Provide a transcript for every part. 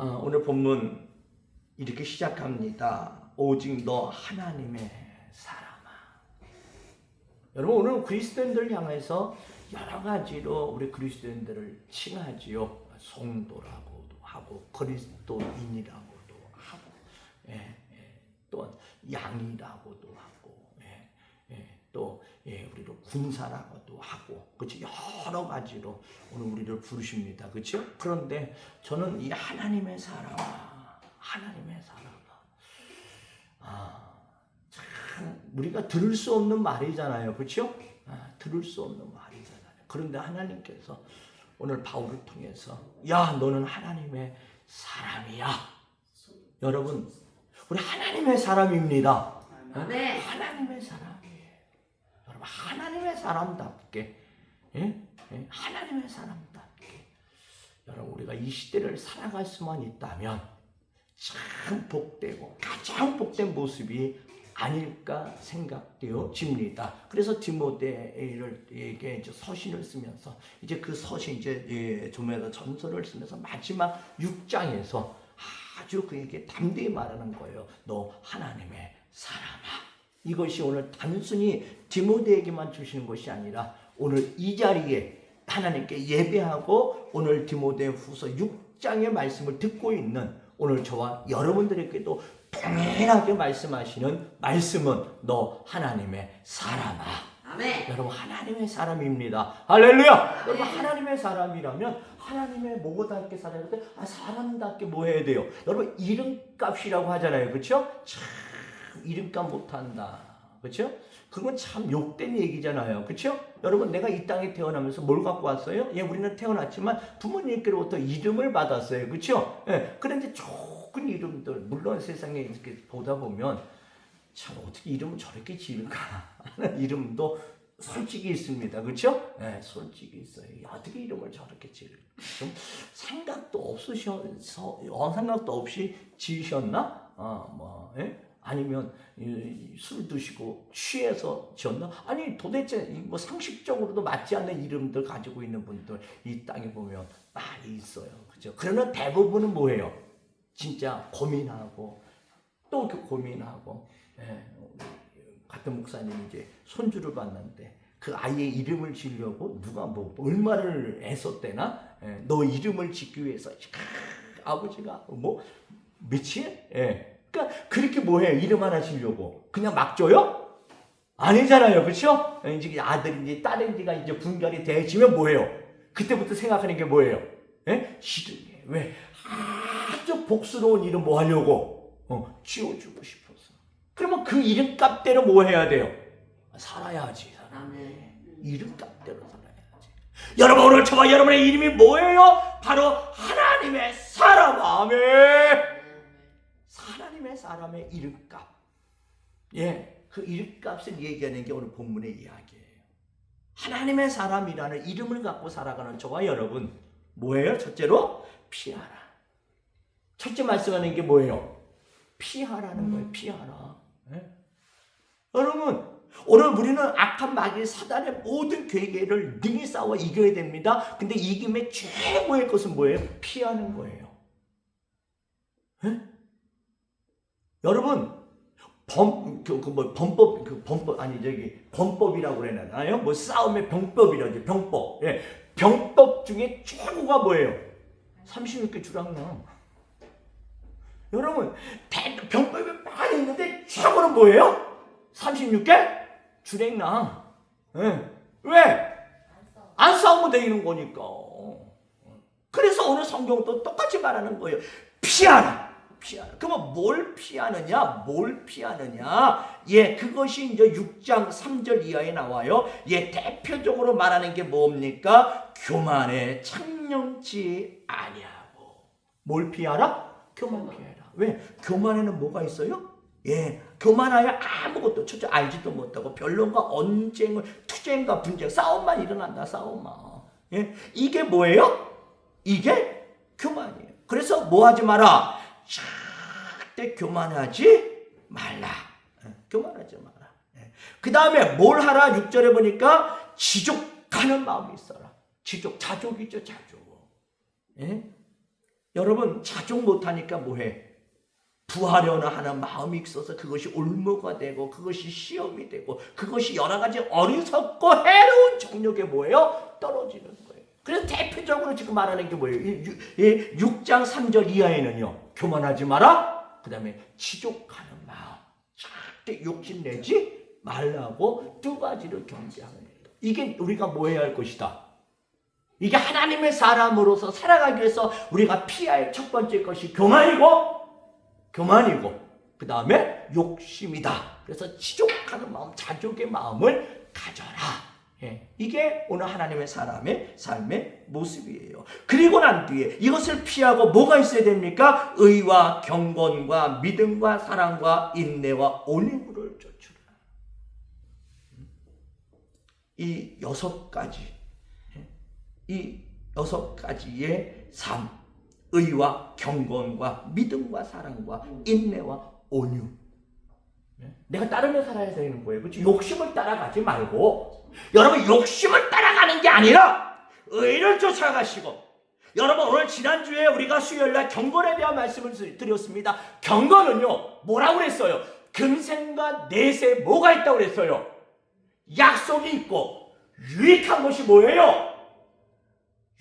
오늘 본문 이렇게 시작합니다. 오직 너 하나님의 사람아. 여러분, 오늘 그리스도인들을 향해서 여러 가지로 우리 그리스도인들을 칭하지요. 성도라고도 하고 그리스도인이라고도 하고, 또 양이라고도 하고, 또 우리를 군사라고도 하고, 그렇지, 여러 가지로 오늘 우리를 부르십니다. 그렇죠? 그런데 저는 이 하나님의 사람아, 하나님의 사람아, 참 우리가 들을 수 없는 말이잖아요. 그렇죠? 들을 수 없는 말이잖아요. 그런데 하나님께서 오늘 바울을 통해서 야, 너는 하나님의 사람이야. 여러분, 우리 하나님의 사람입니다. 네. 하나님의 사람이에요. 여러분, 하나님의 사람답게, 하나님의 사람답게, 여러분, 우리가 이 시대를 살아갈 수만 있다면 참 복되고 가장 복된 모습이 아닐까 생각되어집니다. 그래서 디모데에게 이제 서신을 쓰면서 이제 그 서신 좀에서 전서를 쓰면서 마지막 6장에서 아주 그에게 담대히 말하는 거예요. 너 하나님의 사람아. 이것이 오늘 단순히 디모데에게만 주시는 것이 아니라 오늘 이 자리에 하나님께 예배하고 오늘 디모데후서 6장의 말씀을 듣고 있는 오늘 저와 여러분들에게도 동일하게 말씀하시는 말씀은 너 하나님의 사람아. 아멘. 여러분, 하나님의 사람입니다. 할렐루야. 아멘. 여러분, 하나님의 사람이라면 하나님의 뭐답게 살아야 돼? 사람답게 뭐 해야 돼요? 여러분, 이름값이라고 하잖아요. 그렇죠? 참 이름값 못한다. 그렇죠? 그건 참 욕된 얘기잖아요. 그렇죠? 여러분, 내가 이 땅에 태어나면서 뭘 갖고 왔어요? 우리는 태어났지만 부모님께로부터 이름을 받았어요. 그렇죠? 그런데 좋은 이름들, 물론 세상에 이렇게 보다 보면 참 어떻게 이름을 저렇게 지을까 하는 이름도 솔직히 있습니다. 그렇죠? 솔직히 있어요. 어떻게 이름을 저렇게 지을까? 좀 생각도 없이 지으셨나? 아니면 술 드시고 취해서 지었나? 아니, 도대체 뭐 상식적으로도 맞지 않는 이름들 가지고 있는 분들 이 땅에 보면 많이 있어요. 그죠? 그러나 대부분은 뭐예요? 진짜 고민하고 또 고민하고, 같은 목사님이 이제 손주를 봤는데 그 아이의 이름을 지으려고 누가 뭐 얼마를 애썼대나? 너 이름을 짓기 위해서 아버지가 뭐 며칠? 그러니까 그렇게 뭐해요? 이름 하나 지으려고 그냥 막 줘요? 아니잖아요. 그렇죠? 이제 아들인지 딸인지가 이제 분별이 되어지면 뭐해요? 그때부터 생각하는 게 뭐예요? 시드니. 왜? 아주 복스러운 이름 뭐 하려고? 지어주고 싶어서. 그러면 그 이름값대로 뭐 해야 돼요? 살아야지. 이름값대로 살아야지. 여러분, 오늘 저와 여러분의 이름이 뭐예요? 바로 하나님의 사람. 아멘. 하나님의 사람의 이름값. 그 이름값을 얘기하는 게 오늘 본문의 이야기예요. 하나님의 사람이라는 이름을 갖고 살아가는 저와 여러분, 뭐예요? 첫째로 피하라. 첫째 말씀하는 게 뭐예요? 피하라는 거예요. 피하라. 여러분, 오늘 우리는 악한 마귀 사단의 모든 괴계를 능히 싸워 이겨야 됩니다. 근데 이김의 최고의 것은 뭐예요? 피하는 거예요. 여러분, 범법이라고 그러나요? 뭐 싸움의 병법이라죠. 병법. 병법 중에 최고가 뭐예요? 36개 주랑랑. 여러분, 병법이 많이 있는데 최고는 뭐예요? 36개 주랭랑. 왜? 안 싸우면 되는 거니까. 그래서 오늘 성경도 똑같이 말하는 거예요. 피하라. 피하라. 그러면 뭘 피하느냐? 그것이 이제 6장 3절 이하에 나와요. 대표적으로 말하는 게 뭡니까? 교만에 창념치 아니하고. 뭘 피하라? 교만 피하라. 왜? 교만에는 뭐가 있어요? 교만하여 아무것도 첫째 알지도 못하고 변론과 언쟁을 투쟁과 분쟁, 싸움만 일어난다. 싸움만. 이게 뭐예요? 이게 교만이에요. 그래서 뭐 하지 마라? 절대 교만하지 말라. 교만하지 마라. 그 다음에 뭘 하라? 6절에 보니까 지족하는 마음이 있어라. 자족이죠, 자족. 여러분 자종 못하니까 뭐해? 부하려는 하는 마음이 있어서 그것이 올무가 되고 그것이 시험이 되고 그것이 여러 가지 어리석고 해로운 정욕에 뭐예요? 떨어지는 거예요. 그래서 대표적으로 지금 말하는 게 뭐예요? 6장 3절 이하에는요. 교만하지 마라. 그 다음에 지족하는 마음. 절대 욕심내지 말라고 두 가지를 경계하는 거예요. 이게 우리가 뭐 해야 할 것이다. 이게 하나님의 사람으로서 살아가기 위해서 우리가 피해야 할 첫 번째 것이 교만이고 그 다음에 욕심이다. 그래서 지족하는 마음, 자족의 마음을 가져라. 이게 오늘 하나님의 사람의 삶의 모습이에요. 그리고 난 뒤에 이것을 피하고 뭐가 있어야 됩니까? 의와 경건과 믿음과 사랑과 인내와 온유를 좇으라. 이 6가지, 이 6가지의 삶, 의와 경건과 믿음과 사랑과 인내와 온유. 내가 따르며 살아야 되는 거예요. 그렇지? 욕심을 따라가지 말고, 여러분 욕심을 따라가는 게 아니라 의를 쫓아가시고, 여러분 오늘 지난주에 우리가 수요일날 경건에 대한 말씀을 드렸습니다. 경건은요 뭐라고 그랬어요? 금생과 내세 뭐가 있다고 그랬어요? 약속이 있고 유익한 것이 뭐예요?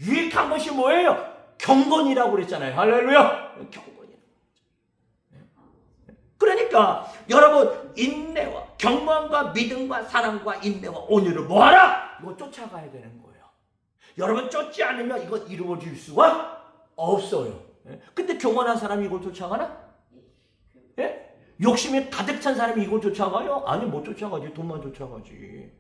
유익한 것이 뭐예요? 경건이라고 그랬잖아요. 할렐루야. 경건이라고. 그러니까 여러분 인내와 경건과 믿음과 사랑과 인내와 온유를 뭐하라? 이거 쫓아가야 되는 거예요. 여러분 쫓지 않으면 이거 이루어질 수가 없어요. 근데 교만한 사람이 이걸 쫓아가나? 예? 욕심이 가득 찬 사람이 이걸 쫓아가요? 아니 못 쫓아가지. 돈만 쫓아가지.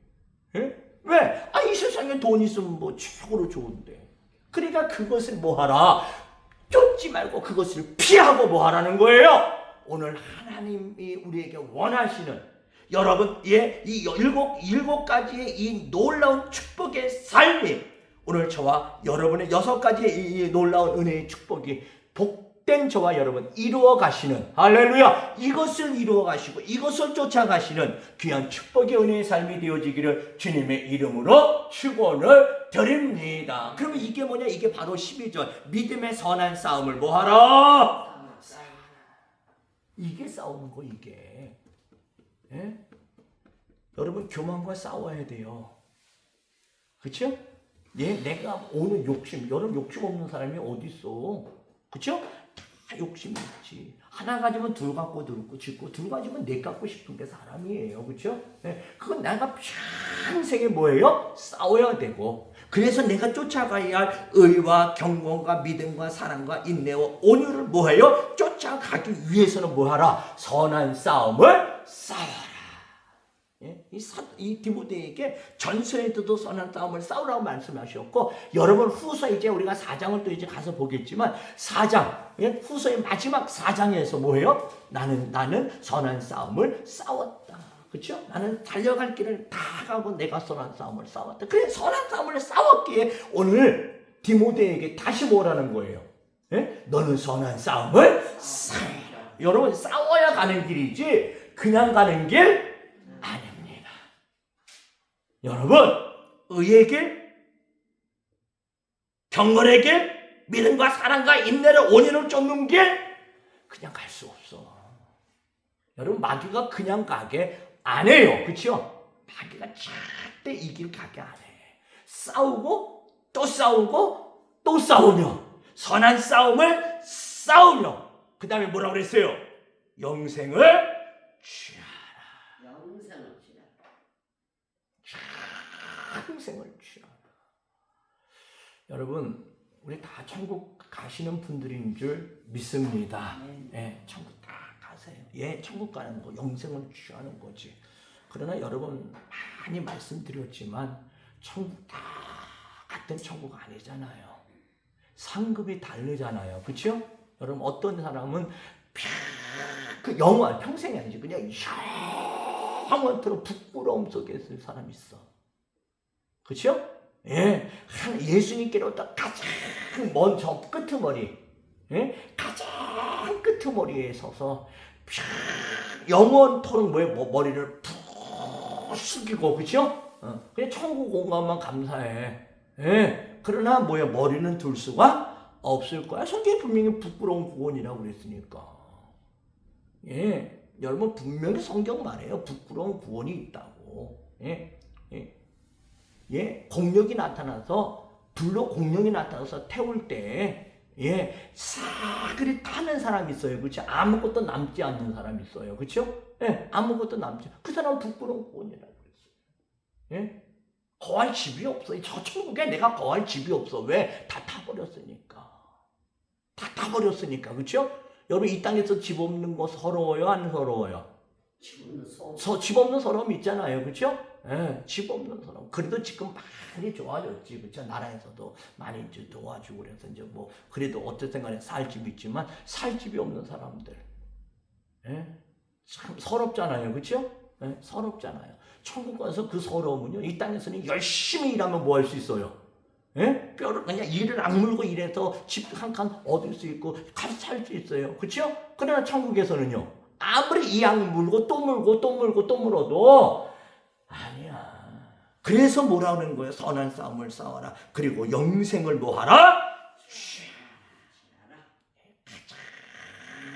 예? 왜? 이 세상에 돈 있으면 뭐 최고로 좋은데. 그러니까 그것을 뭐하라? 쫓지 말고 그것을 피하고 뭐하라는 거예요? 오늘 하나님이 우리에게 원하시는 여러분 이 일곱 가지의 이 놀라운 축복의 삶이 오늘 저와 여러분의 6가지의 이 놀라운 은혜의 축복이 복된 저와 여러분 이루어 가시는 할렐루야 이것을 이루어 가시고 이것을 쫓아가시는 귀한 축복의 은혜의 삶이 되어지기를 주님의 이름으로 축원을 드립니다. 그러면 이게 뭐냐? 이게 바로 12절 믿음의 선한 싸움을 뭐하라? 이게 싸우는 거 이게. 예? 여러분 교만과 싸워야 돼요. 그렇죠? 내가 오는 욕심, 여러분 욕심 없는 사람이 어디 있어? 그렇죠? 다 욕심이 있지. 하나 가지면 둘 갖고 싶고 둘 가지면 넷 갖고 싶은 게 사람이에요. 그렇죠? 그건 내가 평생에 뭐예요? 싸워야 되고 그래서 내가 쫓아가야 할 의와 경건과 믿음과 사랑과 인내와 온유를 뭐해요? 쫓아가기 위해서는 뭐하라? 선한 싸움을 싸워라. 이 디모데에게 전서에도 선한 싸움을 싸우라고 말씀하셨고 여러분 후서 이제 우리가 4장을 또 이제 가서 보겠지만 4장 후서의 마지막 4장에서 뭐예요? 나는 선한 싸움을 싸웠다. 그렇죠? 나는 달려갈 길을 다 가고 내가 선한 싸움을 싸웠다. 그래 선한 싸움을 싸웠기에 오늘 디모데에게 다시 뭐라는 거예요? 너는 선한 싸움을 싸워라. 여러분 싸워야 가는 길이지 그냥 가는 길 아닙니다. 여러분 의의 길, 경건의 길, 믿음과 사랑과 인내를 온유를 쫓는 길 그냥 갈 수 없어. 여러분 마귀가 그냥 가게 안 해요. 그렇죠? 마귀가 절대 이 길 가게 안 해. 싸우고 또 싸우고 또 싸우며 선한 싸움을 싸우며 그 다음에 뭐라고 그랬어요? 영생을 취하라. 영생을 취하라. 영생을 취하라. 여러분 우리 다 천국 가시는 분들인 줄 믿습니다. 천국 다 가세요. 천국 가는 거 영생을 취하는 거지. 그러나 여러분 많이 말씀드렸지만 천국 다 같은 천국 아니잖아요. 상급이 다르잖아요. 그렇죠? 여러분 어떤 사람은 그 영원 평생이 아니지 그냥 영원토록 부끄러움 속에 있을 사람이 있어. 그렇죠? 예수님께로부터 가장 먼 저 끄트머리, 가장 끄트머리에 서서 영원토록 머리를 푹 숙이고, 그렇죠? 그냥 천국 온 것만 감사해. 그러나 머리는 둘 수가 없을 거야. 성경이 분명히 부끄러운 구원이라고 그랬으니까. 예, 여러분 분명히 성경 말해요. 부끄러운 구원이 있다고. 공력이 나타나서 불로 공력이 나타나서 태울 때 사그리 타는 사람이 있어요. 그렇죠? 아무것도 남지 않는 사람이 있어요. 그렇죠? 아무것도 남지. 그 사람은 부끄러운 구원이라고 그랬어요. 거할 집이 없어. 저 천국에 내가 거할 집이 없어. 왜? 다 타버렸으니까. 다 타버렸으니까. 그렇죠? 여러분 이 땅에서 집 없는 거 서러워요? 안 서러워요? 집 없는 서러움 있잖아요. 그렇죠? 집 없는 서러움. 그래도 지금 많이 좋아졌지. 그렇죠? 나라에서도 많이 이제 도와주고 그래서 이제 뭐 그래도 어쨌든 간에 살 집이 있지만 살 집이 없는 사람들. 참 서럽잖아요. 그렇죠? 서럽잖아요. 천국 가서 그 서러움은요. 이 땅에서는 열심히 일하면 뭐 할 수 있어요? 뼈를 그냥 이를 악물고 일해서 집 한 칸 얻을 수 있고 가서 살 수 있어요. 그렇죠? 그러나 천국에서는요. 아무리 이 악물고 또 물고 또 물고 또 물어도 아니야. 그래서 뭐라 그러는 거예요? 선한 싸움을 싸워라. 그리고 영생을 뭐하라?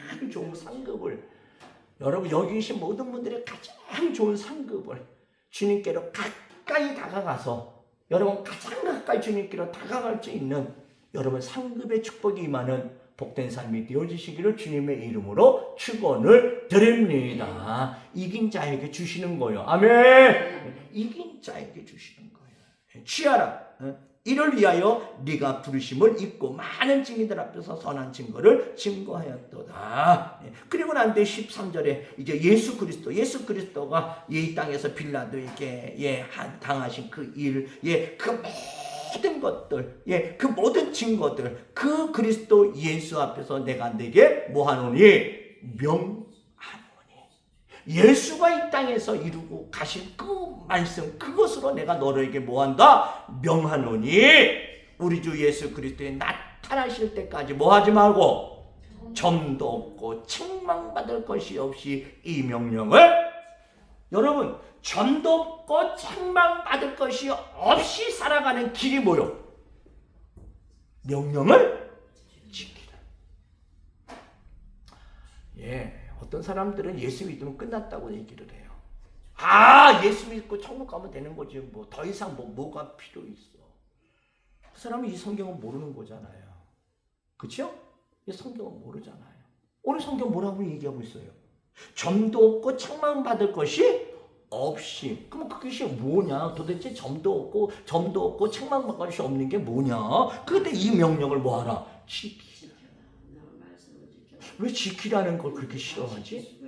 가장 좋은 상급을 여러분 여기 계신 모든 분들의 가장 좋은 상급을 주님께로 가까이 다가가서 여러분 가장 가까이 주님께로 다가갈 수 있는 여러분 상급의 축복이 임하는 복된 삶이 되어지시기를 주님의 이름으로 축원을 드립니다. 이긴 자에게 주시는 거예요. 아멘. 이긴 자에게 주시는 거예요. 취하라. 이를 위하여 네가 부르심을 입고 많은 증인들 앞에서 선한 증거를 증거하였도다. 그리고 난 뒤에 13절에 이제 예수 그리스도가 이 땅에서 빌라도에게 당하신 그 일, 그 모든 것들, 그 모든 증거들, 그 그리스도 예수 앞에서 내가 네게 뭐하노니? 명하노니. 예수가 이 땅에서 이루고 가신 그 말씀, 그것으로 내가 너에게 뭐한다? 명하노니. 우리 주 예수 그리스도에 나타나실 때까지 뭐하지 말고 점도 없고 책망받을 것이 없이 이 명령을 여러분 점도 없고 책망받을 것이 없이 살아가는 길이 뭐요? 명령을 지키라. 어떤 사람들은 예수 믿으면 끝났다고 얘기를 해요. 예수 믿고 천국 가면 되는 거지. 뭐 더 이상 뭐가 필요 있어. 그 사람은 이 성경을 모르는 거잖아요. 그렇죠? 이 성경을 모르잖아요. 오늘 성경 뭐라고 얘기하고 있어요? 점도 없고 책망받을 것이 없이. 그럼 그것이 뭐냐? 도대체 점도 없고 책망받을 것이 없는 게 뭐냐? 그때 이 명령을 뭐하라? 지키라. 왜 지키라는 걸 그렇게 싫어하지?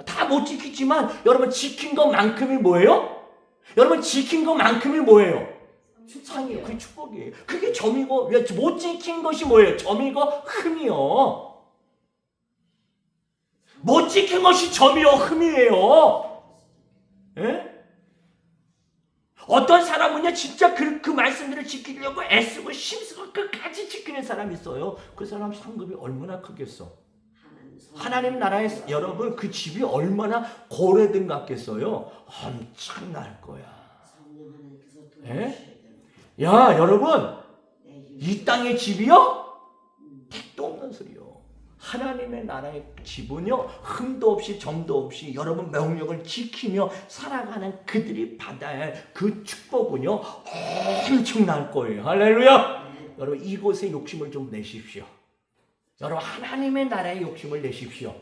다 못 지키지만 여러분 지킨 것만큼이 뭐예요? 여러분 지킨 것만큼이 뭐예요? 상이에요. 그게 축복이에요. 그게 점이고 못 지킨 것이 뭐예요? 점이고 흠이요. 못 지킨 것이 점이요 흠이에요. 어떤 사람은요 진짜 그 말씀들을 지키려고 애쓰고 힘쓰고 끝까지 지키는 사람이 있어요. 그 사람 상급이 얼마나 크겠어. 하나님 나라에 여러분 그 집이 얼마나 고래등 같겠어요. 엄청날 거야. 야 여러분 이 땅의 집이요? 택도 없는 소리요. 하나님의 나라의 집은요 흠도 없이 점도 없이 여러분 명령을 지키며 살아가는 그들이 받아야 할 그 축복은요 엄청날 거예요. 할렐루야. 여러분 이곳에 욕심을 좀 내십시오. 여러분 하나님의 나라의 욕심을 내십시오.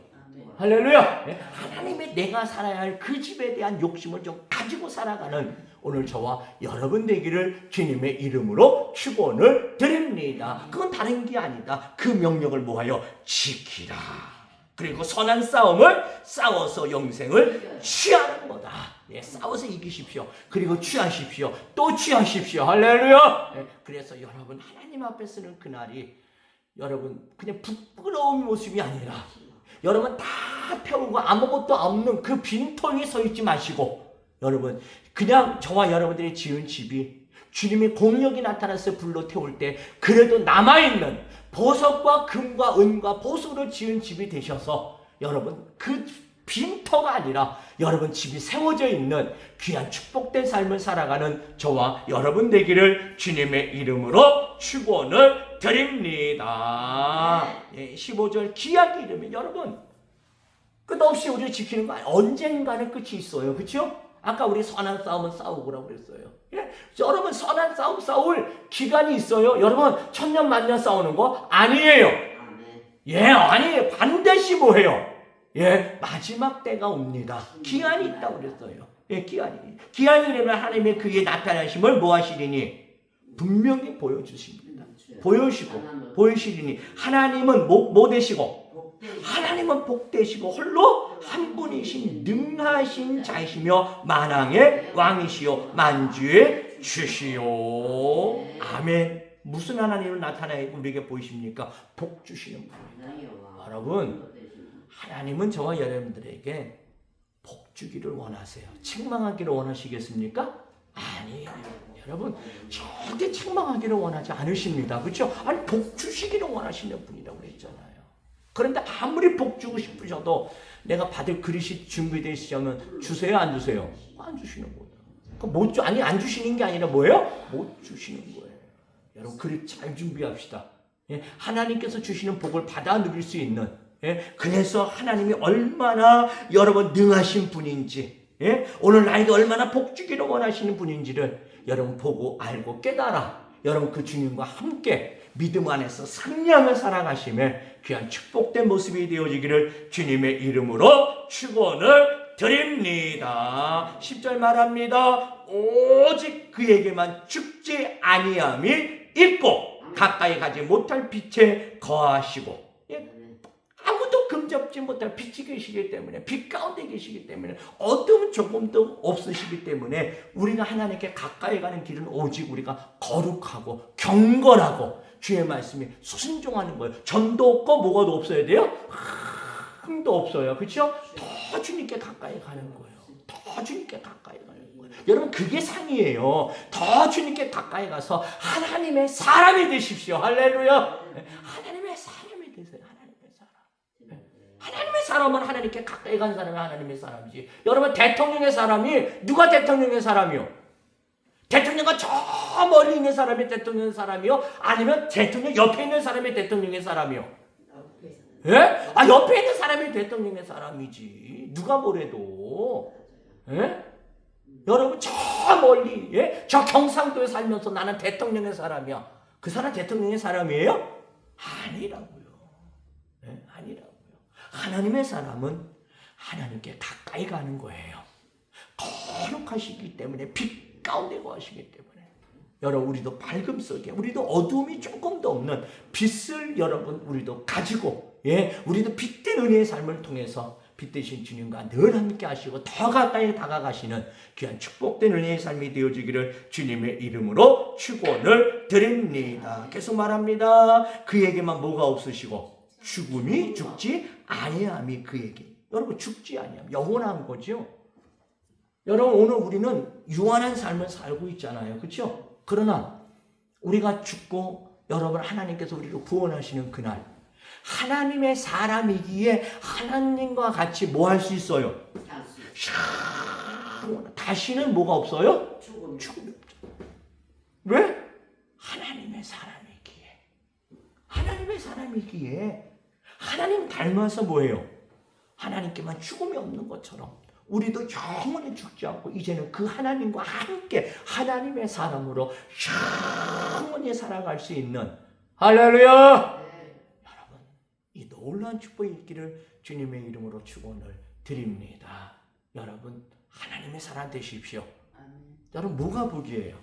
할렐루야. 하나님의 내가 살아야 할 그 집에 대한 욕심을 좀 가지고 살아가는 오늘 저와 여러분 되기를 주님의 이름으로 축원을 드립니다. 그건 다른 게 아니다. 그 명령을 뭐하여 지키라. 그리고 선한 싸움을 싸워서 영생을 취하는 거다. 싸워서 이기십시오. 그리고 취하십시오. 또 취하십시오. 할렐루야. 그래서 여러분 하나님 앞에 서는 그날이 여러분 그냥 부끄러운 모습이 아니라 여러분 다 태우고 아무것도 없는 그 빈통에 서 있지 마시고 여러분 그냥 저와 여러분들이 지은 집이 주님의 공력이 나타나서 불로 태울 때 그래도 남아있는 보석과 금과 은과 보석으로 지은 집이 되셔서 여러분 그 빈터가 아니라 여러분 집이 세워져 있는 귀한 축복된 삶을 살아가는 저와 여러분 되기를 주님의 이름으로 축원을 드립니다. 15절 귀하게 이르면 여러분 끝없이 우리를 지키는 거 아니에요. 언젠가는 끝이 있어요. 그렇죠? 아까 우리 선한 싸움은 싸우고라고 그랬어요. 여러분 선한 싸움 싸울 기간이 있어요. 여러분 천년 만년 싸우는 거 아니에요. 아니에요. 반드시 뭐해요? 마지막 때가 옵니다. 기한이 있다고 그랬어요. 기한이 되면 하나님의 그의 나타나심을 뭐 하시리니? 분명히 보여주십니다. 보여시리니 하나님은 뭐 되시고? 하나님은 복되시고 홀로 한 분이신 능하신 자이시며 만왕의 왕이시요 만주의 주시요. 아멘. 무슨 하나님을 나타내고 우리에게 보이십니까? 복 주시는 분입니다. 여러분 하나님은 저와 여러분들에게 복 주기를 원하세요. 책망하기를 원하시겠습니까? 아니에요. 여러분 절대 책망하기를 원하지 않으십니다. 그렇죠? 아니 복 주시기를 원하시는 분이라고 했잖아요. 그런데 아무리 복 주고 싶으셔도 내가 받을 그릇이 준비되어 있으면 주세요, 안 주세요? 안 주시는 거예요. 아니 안 주시는 게 아니라 뭐예요? 못 주시는 거예요. 여러분 그릇 잘 준비합시다. 하나님께서 주시는 복을 받아 누릴 수 있는 그래서 하나님이 얼마나 여러분 능하신 분인지 오늘 나에게 얼마나 복 주기를 원하시는 분인지를 여러분 보고 알고 깨달아 여러분 그 주님과 함께 믿음 안에서 상냥을 살아가심에 귀한 축복된 모습이 되어지기를 주님의 이름으로 축원을 드립니다. 10절 말합니다. 오직 그에게만 죽지 아니함이 있고 가까이 가지 못할 빛에 거하시고 아무도 금잡지 못할 빛이 계시기 때문에 빛 가운데 계시기 때문에 어둠은 조금도 없으시기 때문에 우리가 하나님께 가까이 가는 길은 오직 우리가 거룩하고 경건하고 주의 말씀에 순종하는 거예요. 전도 없고 뭐가 없어야 돼요? 힘도 없어요. 그렇죠? 더 주님께 가까이 가는 거예요. 더 주님께 가까이 가는 거예요. 여러분 그게 상이에요. 더 주님께 가까이 가서 하나님의 사람이 되십시오. 할렐루야. 하나님의 사람이 되세요. 하나님의 사람은 하나님께 가까이 간 사람이 하나님의 사람이지. 여러분 대통령의 사람이 누가 대통령의 사람이요? 대통령과 저 멀리 있는 사람이 대통령의 사람이요? 아니면 대통령 옆에 있는 사람이 대통령의 사람이요? 옆에 있는 사람이 대통령의 사람이지. 누가 뭐래도. 여러분 저 멀리 저 경상도에 살면서 나는 대통령의 사람이야. 그 사람 대통령의 사람이에요? 아니라고요. 아니라고요. 하나님의 사람은 하나님께 가까이 가는 거예요. 거룩하시기 때문에 빛 가운데 거하시기 때문에 여러분 우리도 밝음 속에 우리도 어둠이 조금도 없는 빛을 여러분 우리도 가지고 우리도 빛된 은혜의 삶을 통해서 빛 되신 주님과 늘 함께 하시고 더 가까이 다가가시는 귀한 축복된 은혜의 삶이 되어지기를 주님의 이름으로 축원을 드립니다. 계속 말합니다. 그에게만 뭐가 없으시고 죽음이 죽지 아니함이 그에게. 여러분 죽지 아니함 영원한 거죠. 여러분 오늘 우리는 유한한 삶을 살고 있잖아요. 그렇죠? 그러나 우리가 죽고 여러분 하나님께서 우리를 구원하시는 그날 하나님의 사람이기에 하나님과 같이 뭐 할 수 있어요? 다시는 뭐가 없어요? 죽음이 없죠. 왜? 하나님의 사람이기에. 하나님의 사람이기에 하나님 닮아서 뭐예요? 하나님께만 죽음이 없는 것처럼 우리도 영원히 죽지 않고 이제는 그 하나님과 함께 하나님의 사람으로 영원히 살아갈 수 있는 할렐루야! 여러분 이 놀라운 축복이 있기를 주님의 이름으로 축원을 드립니다. 여러분 하나님의 사람 되십시오. 여러분 뭐가 복이에요?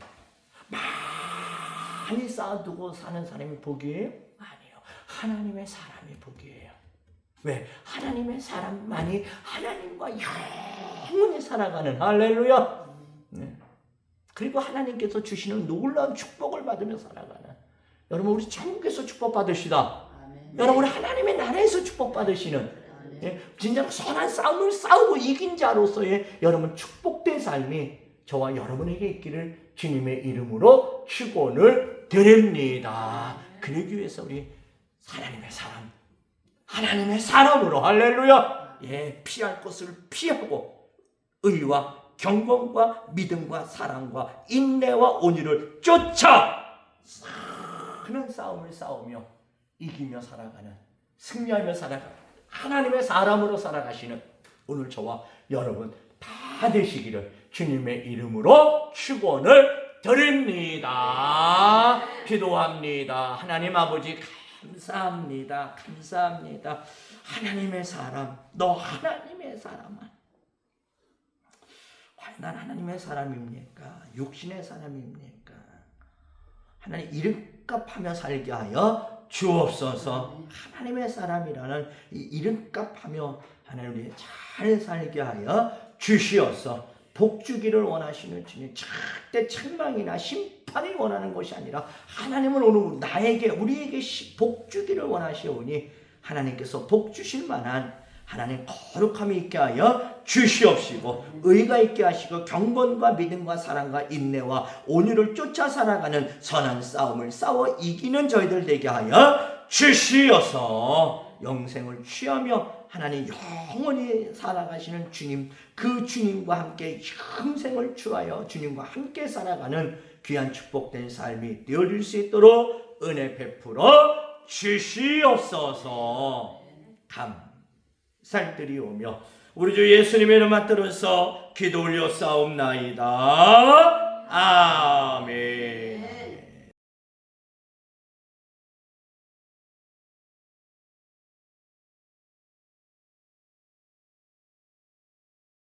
많이 쌓아두고 사는 사람이 복이에요? 아니에요. 하나님의 사람이 복이에요. 왜? 하나님의 사람만이 하나님과 영원히 살아가는 할렐루야. 그리고 하나님께서 주시는 놀라운 축복을 받으며 살아가는 여러분 우리 천국에서 축복 받으시다. 여러분 하나님의 나라에서 축복 받으시는 진짜 선한 싸움을 싸우고 이긴 자로서의 여러분 축복된 삶이 저와 여러분에게 있기를 주님의 이름으로 축원을 드립니다. 그러기 위해서 우리 하나님의 사람 하나님의 사람으로 할렐루야 피할 것을 피하고 의와 경건과 믿음과 사랑과 인내와 온유를 쫓아 사는 싸움을 싸우며 이기며 살아가는, 승리하며 살아가는 하나님의 사람으로 살아가시는 오늘 저와 여러분 다 되시기를 주님의 이름으로 축원을 드립니다. 기도합니다. 하나님 아버지 감사합니다. 감사합니다. 하나님의 사람, 너 하나님의 사람아, 과연 난 하나님의 사람입니까? 육신의 사람입니까? 하나님 이름값 하며 살게 하여 주옵소서. 하나님의 사람이라는 이 이름값 하며 하나님 우리 잘 살게 하여 주시옵소서. 복주기를 원하시는 주님, 절대 책망이나 심판이 원하는 것이 아니라 하나님은 오늘 나에게, 우리에게 복주기를 원하시오니 하나님께서 복주실 만한 하나님 거룩함이 있게 하여 주시옵시고 의가 있게 하시고 경건과 믿음과 사랑과 인내와 온유를 쫓아 살아가는 선한 싸움을 싸워 이기는 저희들 되게 하여 주시어서 영생을 취하며 하나님 영원히 살아가시는 주님, 그 주님과 함께 영생을 취하여 주님과 함께 살아가는 귀한 축복된 삶이 되어질 수 있도록 은혜 베풀어 주시옵소서. 감사드리오며 우리 주 예수님의 이름 받들어서 기도 올려 싸움나이다. 아멘.